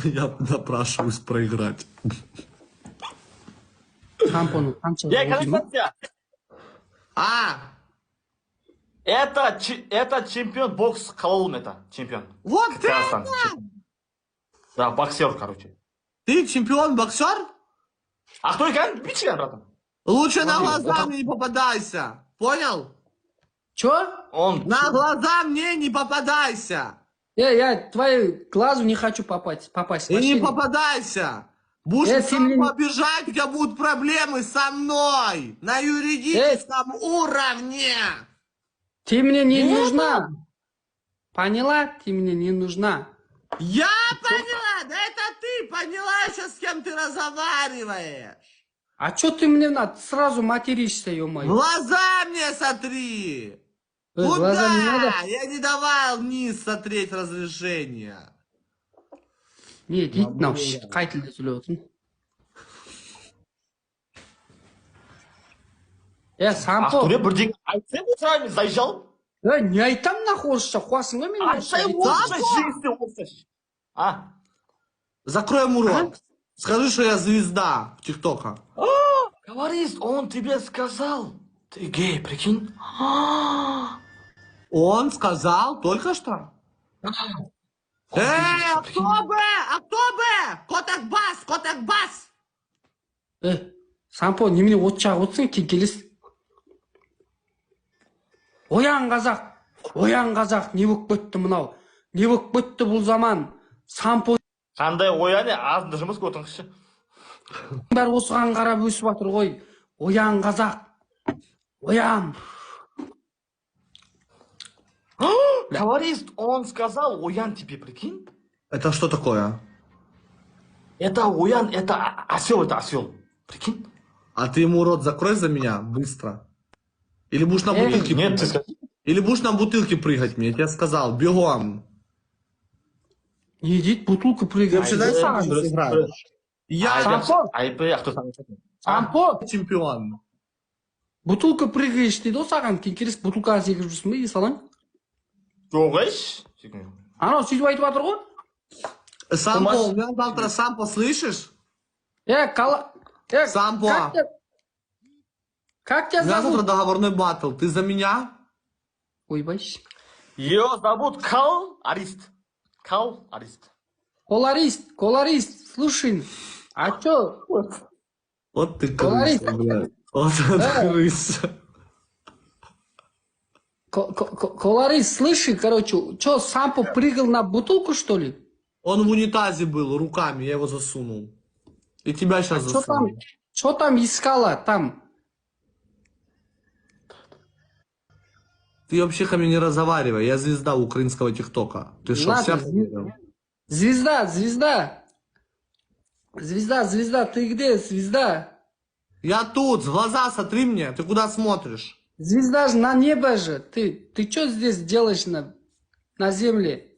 Я напрашиваюсь проиграть. Это чемпион бокс Калалум, это чемпион. Вот это! Да, боксер, короче. Ты чемпион-боксер? А кто играет? Бичиган, братан. Лучше на глаза мне не попадайся. Понял? Чё? На глаза мне не попадайся. Я твои глазу не хочу попасть. И не попадайся. Будешь сам мне... побежать, у тебя будут проблемы со мной. На юридическом уровне. Ты мне не нужна. Поняла? Ты мне не нужна. Я поняла. Да это ты поняла сейчас, с кем ты разговариваешь. А чё ты мне сразу материшься, ё-моё? Глаза мне сотри. Глаза не надо? Я не давал вниз смотреть разрешения. Не, дейт мынау қай тілде сөйлеп отырсың? Сампо. Ақтөре бірдеңе айтсай болса, заезжал. Не айтам нахуй орысша, қуасың ба мені? Айтсай орысша, жеңісте орысша. Закрой ему рот. Скажи, что я звезда в ТикТока. Говорит, он тебе сказал. Ты гей, прикинь? Он сказал только что? А кто бы? Котак бас! Сампо, немене от жағып отырсың, келес. Оян қазақ, не болып кетті мынау? Не болып кетті бұл заман? Сампо. Қандай оян, азында жұмыс көтіңізші. Бәрі осыған қарап өсіп жатыр ғой. Оян қазақ. Оян. Говорит, он сказал оян тебе, прикинь? Это что такое? Это оян, это осел, прикинь? А ты ему рот закрой за меня быстро. Или будешь на бутылке Нет, ты сказал. Или будешь на бутылке прыгать мне, я тебе сказал, бегом. Не идите, бутылку прыгать. Ты вообще дай сам играешь. Я Сампо чемпион. Бутылка прыгаешь дейді, саған керек бутылкаға секіріп жүрсің бе, салаң? Жоқ еш. Анау сөйтіп айтып жатыр ғой. Сампо, у меня завтра Сампо, слышишь? Сампо. Как тебя зовут? У меня завтра зовут? договорной баттл. Ты за меня? Ой, боишься. Ее зовут Колорист. Колорист, слушай. А чё? Вот ты крыса, блядь. Вот ты крыса. Колорист, слыши, короче, чё, Сампо прыгал на бутылку, что ли? Он в унитазе был, руками, я его засунул. И тебя сейчас засунул. Что там искала, там? Ты вообще ко мне не разговаривай, я звезда украинского ТикТока. Ты что, вся поверил? Звезда, ты где, звезда? Я тут, с глаза сотри мне, ты куда смотришь? Звезда же на небо же, ты что здесь делаешь на земле?